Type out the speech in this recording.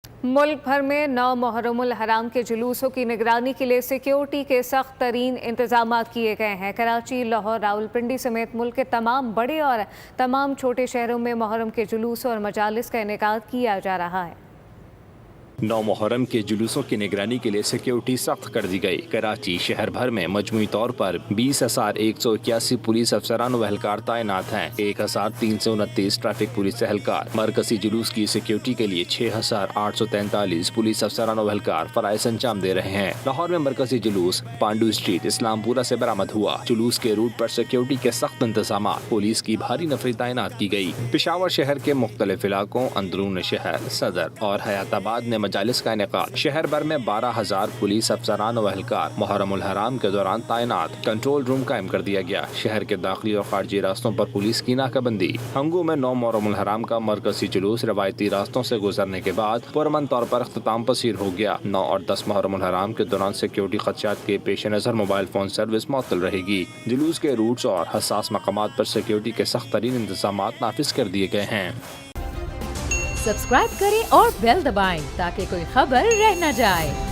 मुल्क भर में 9 मुहर्रमुल हराम के जुलूसों की निगरानी के लिए सिक्योरिटी के सख्त तरीन इंतजाम किए गए हैं। कराची, लाहौर, रावलपिंडी समेत मुल्क के तमाम बड़े और तमाम छोटे शहरों में मुहर्रम के जुलूस और मजालिस का इनेकाद किया जा रहा है। 9 मुहर्रम के जुलूसों की निगरानी के लिए सिक्योरिटी सख्त कर दी गई। कराची शहर भर में मजमूई तौर पर 20,181 पुलिस अफसरान व एहलकार तैनात हैं। 1,329 ट्रैफिक पुलिस एहलकार। मरकजी जुलूस की सिक्योरिटी के लिए 6,843 पुलिस अफसरान व एहलकार फराइज अंजाम दे रहे हैं। लाहौर में मरकजी जुलूस पांडू स्ट्रीट इस्लामपुरा से बरामद हुआ। जुलूस के रूट पर सिक्योरिटी के सख्त इंतजाम, पुलिस की भारी नफरी तैनात की गई। पेशावर शहर के मुख्तलिफ इलाकों, अंदरून शहर, सदर और हयाताबाद में मजालिस का इनेकाद। शहर भर में 12,000 पुलिस अफसरान व एहलकार मुहर्रमुल हराम के दौरान तैनात। कंट्रोल रूम कायम कर दिया गया। शहर के दाखिली और खारजी रास्तों पर पुलिस की नाकाबंदी। हंगू में 9 मुहर्रमुल हराम का मरकजी जुलूस रवायती रास्तों से गुजरने के बाद पुरअमन तौर पर अख्ताम पसीर हो गया। 9 और 10 मुहर्रमुल हराम के दौरान सिक्योरिटी खदशात के पेश नजर मोबाइल फोन सर्विस मुअत्तल रहेगी। जुलूस के रूट्स और हसास मकामात पर सिक्योरिटी के सख्त तरीन इंतजाम नाफिज कर दिए गए हैं। सब्सक्राइब करें और बेल दबाएं ताकि कोई खबर रह न जाए।